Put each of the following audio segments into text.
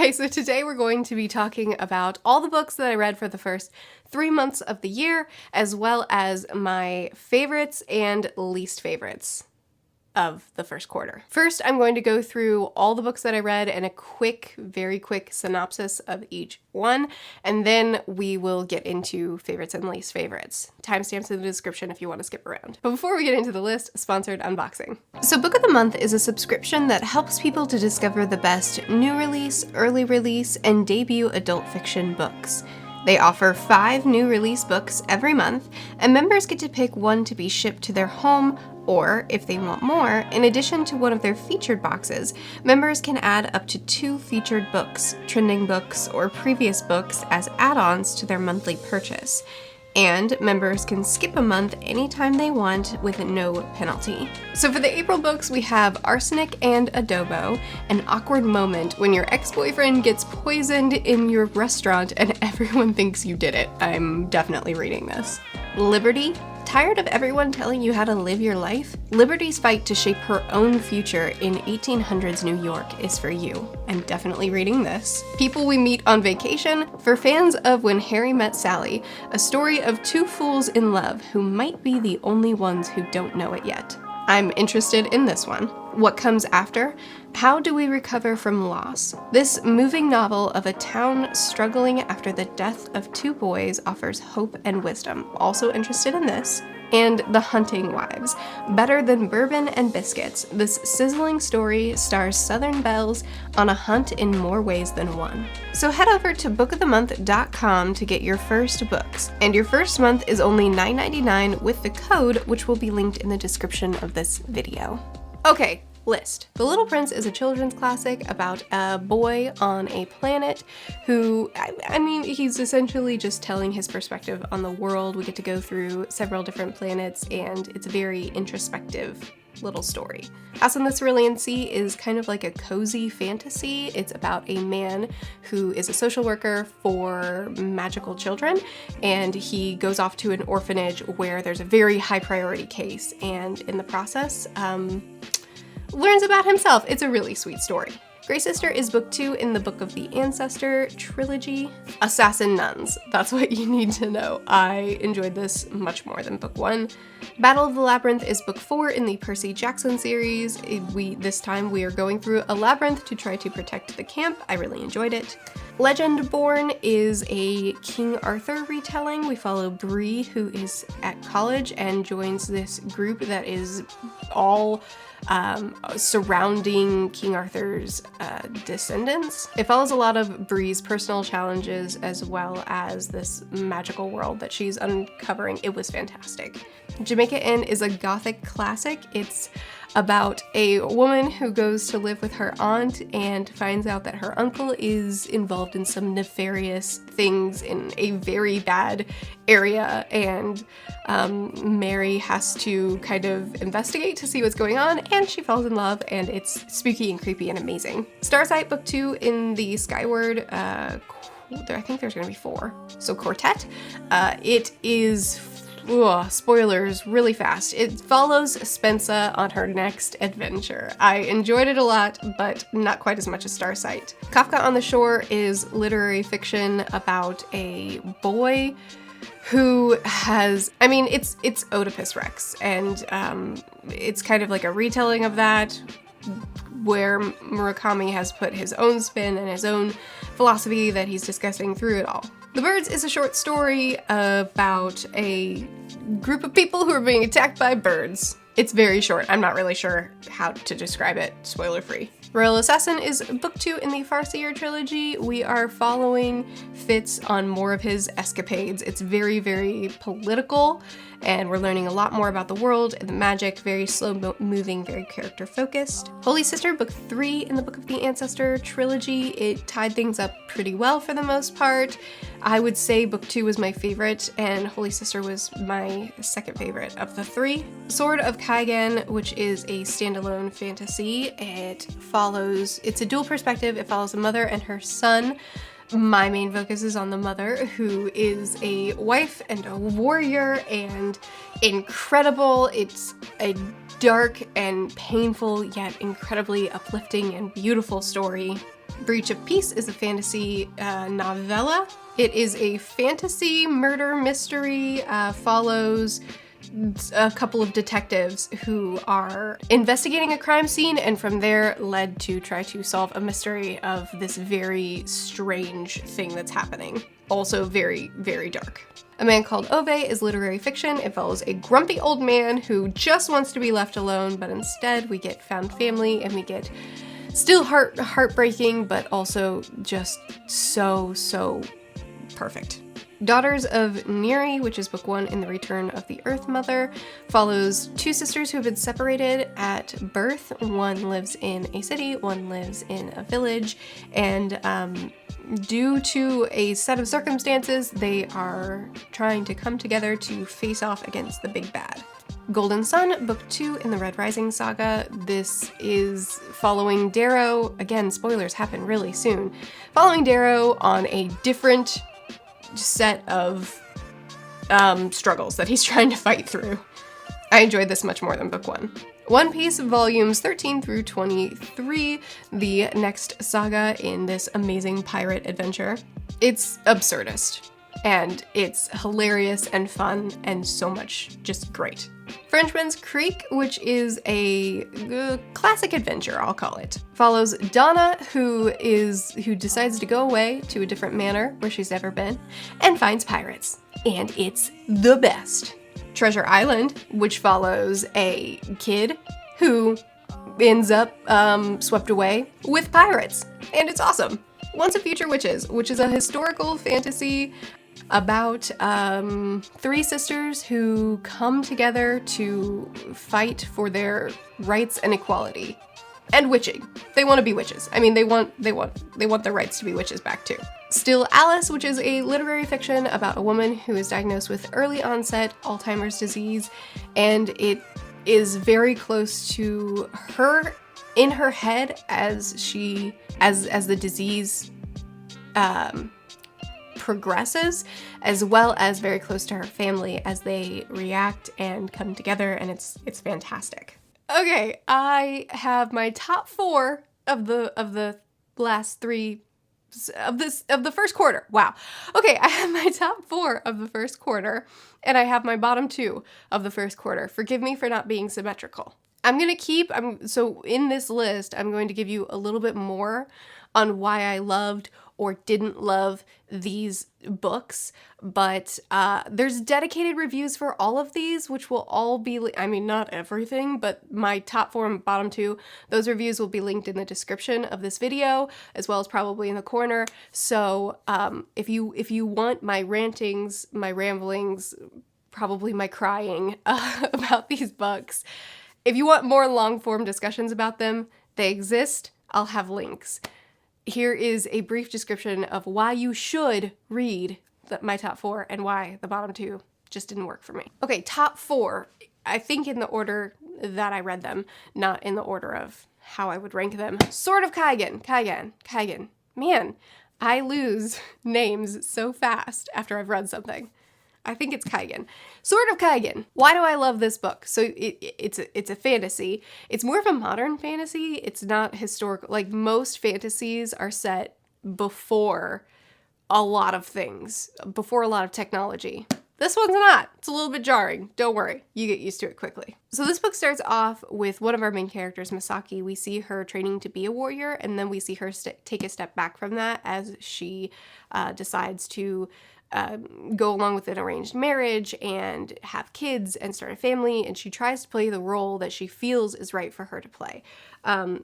Hi, so today we're going to be talking about all the books that I read for the first 3 months of the year, as well as my favorites and least favorites of the first quarter. First, I'm going to go through all the books that I read and a very quick synopsis of each one, and then we will get into favorites and least favorites. Timestamps in the description if you want to skip around. But before we get into the list, sponsored unboxing. So Book of the Month is a subscription that helps people to discover the best new release, early release, and debut adult fiction books. They offer 5 new release books every month, and members get to pick one to be shipped to their home, or, if they want more, in addition to one of their featured boxes, members can add up to 2 featured books, trending books, or previous books as add-ons to their monthly purchase. And members can skip a month anytime they want with no penalty. So for the April books, we have Arsenic and Adobo, an awkward moment when your ex-boyfriend gets poisoned in your restaurant and everyone thinks you did it. I'm definitely reading this. Liberty, tired of everyone telling you how to live your life? Liberty's fight to shape her own future in 1800s New York is for you. I'm definitely reading this. People We Meet on Vacation, for fans of When Harry Met Sally, a story of 2 fools in love who might be the only ones who don't know it yet. I'm interested in this one. What Comes After? How Do We Recover from Loss? This moving novel of a town struggling after the death of 2 boys offers hope and wisdom. Also interested in this. And The Hunting Wives. Better than bourbon and biscuits, this sizzling story stars Southern belles on a hunt in more ways than one. So head over to bookofthemonth.com to get your first books. And your first month is only $9.99 with the code, which will be linked in the description of this video. Okay, list. The Little Prince is a children's classic about a boy on a planet who, I mean, he's essentially just telling his perspective on the world. We get to go through several different planets, and it's a very introspective little story. House in the Cerulean Sea is kind of like a cozy fantasy. It's about a man who is a social worker for magical children, and he goes off to an orphanage where there's a very high priority case, and in the process, learns about himself. It's a really sweet story. Grey Sister is book 2 in the Book of the Ancestor trilogy. Assassin Nuns, that's what you need to know. I enjoyed this much more than book 1. Battle of the Labyrinth is book 4 in the Percy Jackson series. This time we are going through a labyrinth to try to protect the camp. I really enjoyed it. Legend Born is a King Arthur retelling. We follow Bree, who is at college and joins this group that is all surrounding King Arthur's descendants. It follows a lot of Bree's personal challenges as well as this magical world that she's uncovering. It was fantastic. Jamaica Inn is a gothic classic. It's about a woman who goes to live with her aunt and finds out that her uncle is involved in some nefarious things in a very bad area, and Mary has to kind of investigate to see what's going on, and she falls in love, and it's spooky and creepy and amazing. Starsight book 2 in the Skyward, I think there's gonna be 4, so Quartet. It is spoilers really fast. It follows Spensa on her next adventure. I enjoyed it a lot, but not quite as much as Starsight. Kafka on the Shore is literary fiction about a boy who has, I mean, it's Oedipus Rex, and it's kind of like a retelling of that, where Murakami has put his own spin and his own philosophy that he's discussing through it all. The Birds is a short story about a group of people who are being attacked by birds. It's very short. I'm not really sure how to describe it, spoiler free. Royal Assassin is book 2 in the Farseer trilogy. We are following Fitz on more of his escapades. It's very, very political, and we're learning a lot more about the world and the magic, very slow moving, very character focused. Holy Sister, book 3 in the Book of the Ancestor trilogy. It tied things up pretty well for the most part. I would say book 2 was my favorite, and Holy Sister was my second favorite of the 3. Sword of Kaigan, which is a standalone fantasy. It's a dual perspective. It follows a mother and her son. My main focus is on the mother, who is a wife and a warrior and incredible. It's a dark and painful yet incredibly uplifting and beautiful story. Breach of Peace is a fantasy novella. It is a fantasy murder mystery, follows a couple of detectives who are investigating a crime scene, and from there led to try to solve a mystery of this very strange thing that's happening. Also very, very dark. A Man Called Ove is literary fiction. It follows a grumpy old man who just wants to be left alone, but instead we get found family and we get still heartbreaking, but also just so perfect. Daughters of Neri, which is book 1 in the Return of the Earth Mother, follows two sisters who have been separated at birth. One lives in a city, one lives in a village, and due to a set of circumstances, they are trying to come together to face off against the big bad. Golden Sun, book 2 in the Red Rising saga. This is following Darrow, again, spoilers happen really soon, following Darrow on a different set of struggles that he's trying to fight through. I enjoyed this much more than book 1. One Piece volumes 13 through 23, the next saga in this amazing pirate adventure. It's absurdist, and it's hilarious and fun and so much just great. Frenchman's Creek, which is a classic adventure, I'll call it, follows Donna, who decides to go away to a different manor where she's never been and finds pirates, and it's the best. Treasure Island, which follows a kid who ends up swept away with pirates, and it's awesome. Once and Future Witches, which is a historical fantasy about 3 sisters who come together to fight for their rights and equality. And witching. They want to be witches. I mean, they want their rights to be witches back too. Still Alice, which is a literary fiction about a woman who is diagnosed with early onset Alzheimer's disease, and it is very close to her in her head as the disease progresses, as well as very close to her family as they react and come together, and it's fantastic. Okay, I have my top 4 of the last 3 of the first quarter. Wow. Okay, I have my top 4 of the first quarter, and I have my bottom 2 of the first quarter. Forgive me for not being symmetrical. So in this list, I'm going to give you a little bit more on why I loved or didn't love these books, but there's dedicated reviews for all of these, which will all be, not everything, but my top 4 and bottom 2, those reviews will be linked in the description of this video, as well as probably in the corner. So if you want my rantings, my ramblings, probably my crying about these books, if you want more long-form discussions about them, they exist. I'll have links. Here is a brief description of why you should read my top 4 and why the bottom 2 just didn't work for me. Okay, top 4, I think in the order that I read them, not in the order of how I would rank them. Sword of Kaigen. Man, I lose names so fast after I've read something. I think it's Kaigen. Sword of Kaigen. Why do I love this book? So it's a fantasy. It's more of a modern fantasy. It's not historical. Like most fantasies are set before a lot of things, before a lot of technology. This one's not. It's a little bit jarring. Don't worry. You get used to it quickly. So this book starts off with one of our main characters, Misaki. We see her training to be a warrior, and then we see her take a step back from that as she decides to go along with an arranged marriage and have kids and start a family, and she tries to play the role that she feels is right for her to play.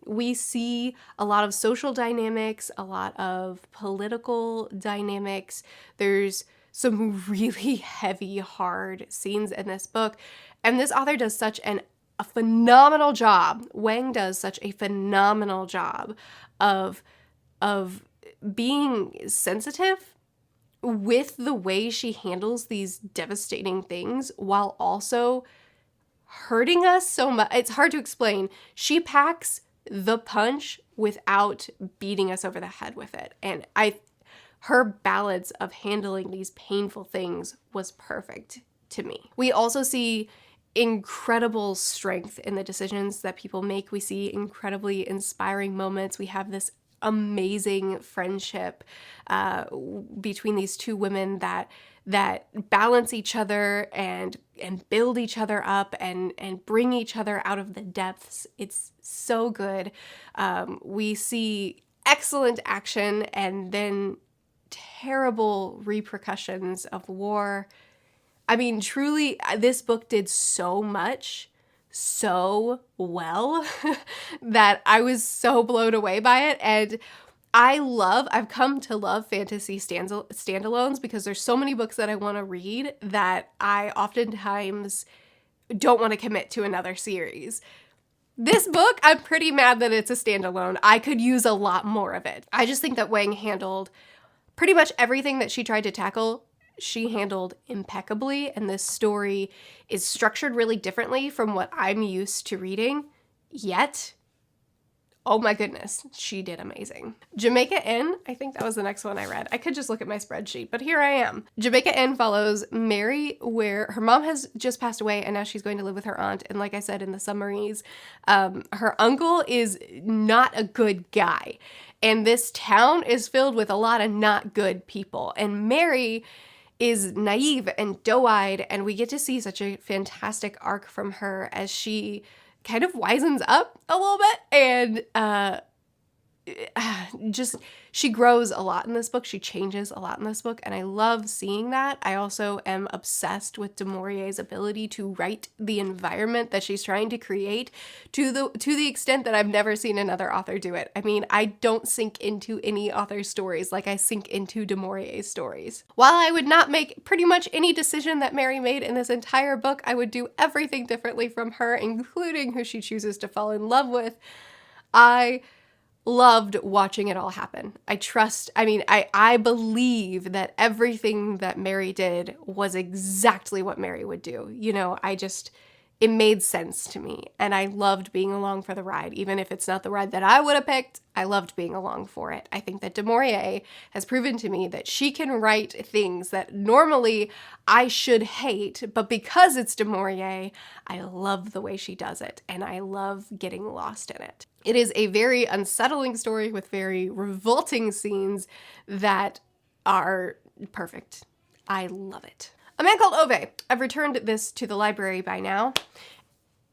We see a lot of social dynamics, a lot of political dynamics. There's some really heavy, hard scenes in this book, and this author does such a phenomenal job. Wang does such a phenomenal job of being sensitive with the way she handles these devastating things while also hurting us so much. It's hard to explain. She packs the punch without beating us over the head with it. And her balance of handling these painful things was perfect to me. We also see incredible strength in the decisions that people make. We see incredibly inspiring moments. We have this amazing friendship between these two women that balance each other and build each other up and bring each other out of the depths. It's so good. We see excellent action and then terrible repercussions of war. I mean, truly, this book did so much so well that I was so blown away by it. And I've come to love fantasy standalones because there's so many books that I want to read that I oftentimes don't want to commit to another series. This book, I'm pretty mad that it's a standalone. I could use a lot more of it. I just think that Wang handled pretty much everything that she tried to tackle. She handled impeccably, and this story is structured really differently from what I'm used to reading, yet, oh my goodness, she did amazing. Jamaica Inn, I think that was the next one I read. I could just look at my spreadsheet, but here I am. Jamaica Inn follows Mary, where her mom has just passed away and now she's going to live with her aunt. And like I said in the summaries, her uncle is not a good guy. And this town is filled with a lot of not good people. And Mary is naive and doe-eyed, and we get to see such a fantastic arc from her as she kind of wisens up a little bit and just she grows a lot in this book. She changes a lot in this book, and I love seeing that. I also am obsessed with du Maurier's ability to write the environment that she's trying to create to the extent that I've never seen another author do it. I mean, I don't sink into any author's stories like I sink into du Maurier's stories. While I would not make pretty much any decision that Mary made in this entire book, I would do everything differently from her, including who she chooses to fall in love with. I loved watching it all happen. I believe that everything that Mary did was exactly what Mary would do. You know, it made sense to me, and I loved being along for the ride. Even if it's not the ride that I would have picked, I loved being along for it. I think that du Maurier has proven to me that she can write things that normally I should hate, but because it's du Maurier, I love the way she does it, and I love getting lost in it. It is a very unsettling story with very revolting scenes that are perfect. I love it. A Man Called Ove. I've returned this to the library by now.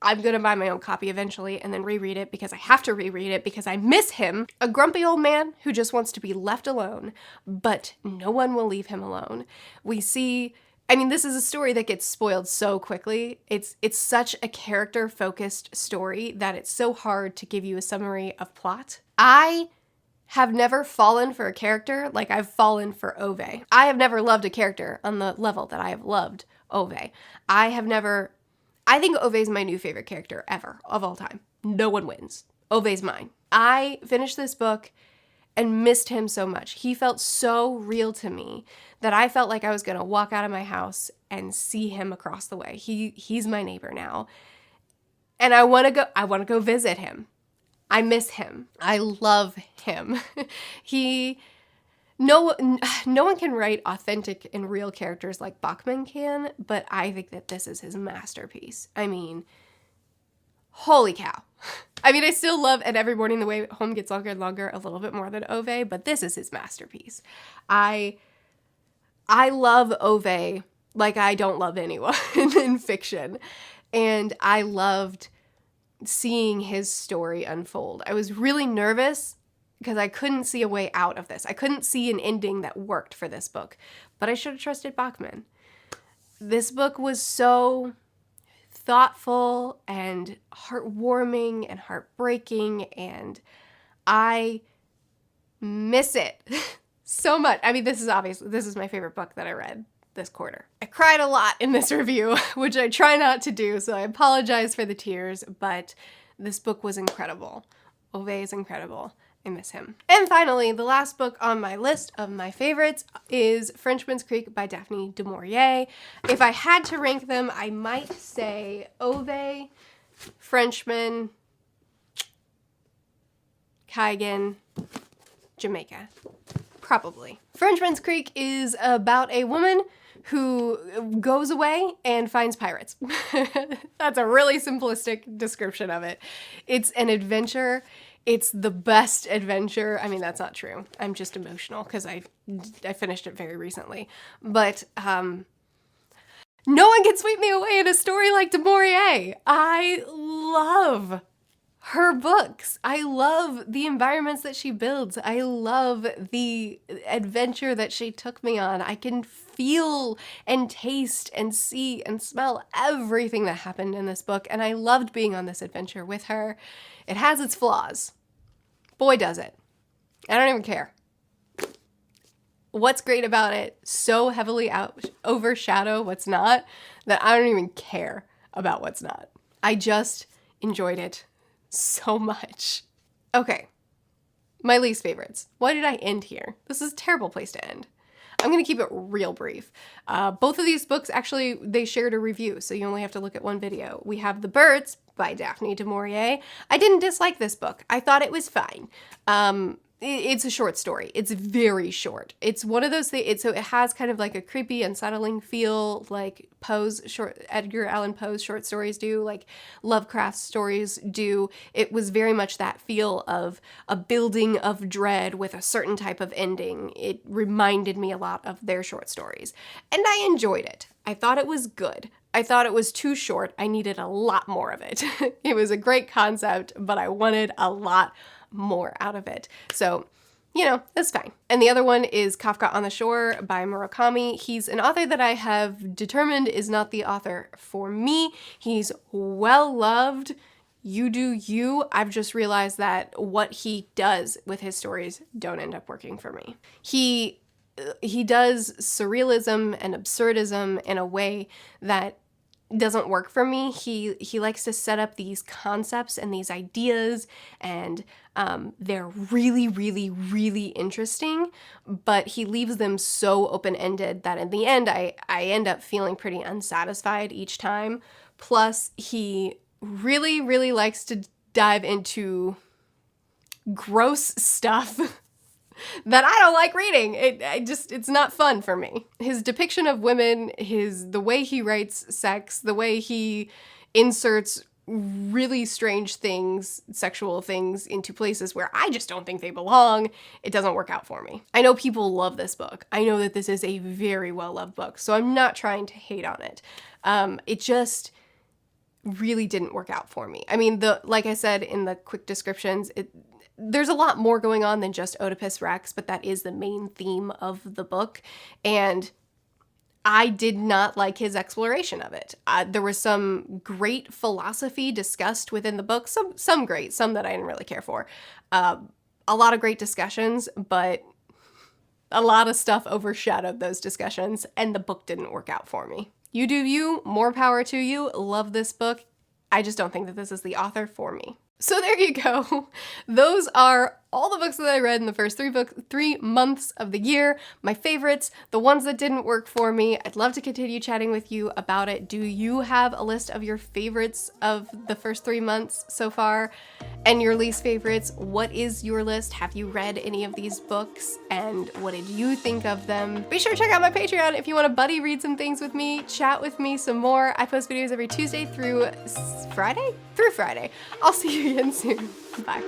I'm going to buy my own copy eventually and then reread it because I have to reread it because I miss him. A grumpy old man who just wants to be left alone, but no one will leave him alone. This is a story that gets spoiled so quickly. It's such a character-focused story that it's so hard to give you a summary of plot. I have never fallen for a character like I've fallen for Ove. I have never loved a character on the level that I have loved Ove. I think Ove's my new favorite character ever, of all time. No one wins. Ove's mine. I finished this book and missed him so much. He felt so real to me that I felt like I was going to walk out of my house and see him across the way. He's my neighbor now. And I want to go visit him. I miss him. I love him. No one can write authentic and real characters like Bachman can, but I think that this is his masterpiece. I mean, holy cow. I still love And Every Morning the Way Home Gets Longer and Longer a little bit more than Ove, but this is his masterpiece. I love Ove like I don't love anyone in fiction, and I loved seeing his story unfold. I was really nervous because I couldn't see a way out of this. I couldn't see an ending that worked for this book, but I should have trusted Bachman. This book was so thoughtful and heartwarming and heartbreaking, and I miss it so much. This is my favorite book that I read this quarter. I cried a lot in this review, which I try not to do, so I apologize for the tears, but this book was incredible. Ove is incredible. I miss him. And finally, the last book on my list of my favorites is Frenchman's Creek by Daphne du Maurier. If I had to rank them, I might say Ove, Frenchman, Kaigan, Jamaica. Probably. Frenchman's Creek is about a woman who goes away and finds pirates. That's a really simplistic description of it. It's an adventure. It's the best adventure. I mean, that's not true. I'm just emotional because I finished it very recently. But no one can sweep me away in a story like Du Maurier. I love her books. I love the environments that she builds. I love the adventure that she took me on. I can feel and taste and see and smell everything that happened in this book, and I loved being on this adventure with her. It has its flaws. Boy, does it. I don't even care. What's great about it so heavily overshadow what's not that I don't even care about what's not. I just enjoyed it so much. Okay, my least favorites. Why did I end here? This is a terrible place to end. I'm going to keep it real brief. Both of these books, actually, they shared a review, so you only have to look at one video. We have The Birds by Daphne du Maurier. I didn't dislike this book. I thought it was fine. It's a short story. It's very short. It's one of those things, so it has kind of like a creepy, unsettling feel, like Edgar Allan Poe's short stories do, like Lovecraft's stories do. It was very much that feel of a building of dread with a certain type of ending. It reminded me a lot of their short stories, and I enjoyed it. I thought it was good. I thought it was too short. I needed a lot more of it. It was a great concept, but I wanted a lot more out of it. So, you know, that's fine. And the other one is Kafka on the Shore by Murakami. He's an author that I have determined is not the author for me. He's well loved. You do you. I've just realized that what he does with his stories don't end up working for me. He does surrealism and absurdism in a way that doesn't work for me. He likes to set up these concepts and these ideas, and they're really, really, really interesting, but he leaves them so open-ended that in the end, I end up feeling pretty unsatisfied each time. Plus, he really, really likes to dive into gross stuff that I don't like reading. It's not fun for me. His depiction of women, the way he writes sex, the way he inserts really strange things, sexual things, into places where I just don't think they belong, it doesn't work out for me. I know people love this book. I know that this is a very well-loved book, so I'm not trying to hate on it. It just really didn't work out for me. I mean, like I said in the quick descriptions, there's a lot more going on than just Oedipus Rex, but that is the main theme of the book, and I did not like his exploration of it. There was some great philosophy discussed within the book, some great, some that I didn't really care for. A lot of great discussions, but a lot of stuff overshadowed those discussions, and the book didn't work out for me. You do you, more power to you, love this book. I just don't think that this is the author for me. So there you go. Those are all the books that I read in the first 3 months of the year. My favorites, the ones that didn't work for me. I'd love to continue chatting with you about it. Do you have a list of your favorites of the first 3 months so far? And your least favorites? What is your list? Have you read any of these books? And what did you think of them? Be sure to check out my Patreon if you want to buddy read some things with me, chat with me some more. I post videos every Tuesday through Friday. I'll see you again soon. Bye.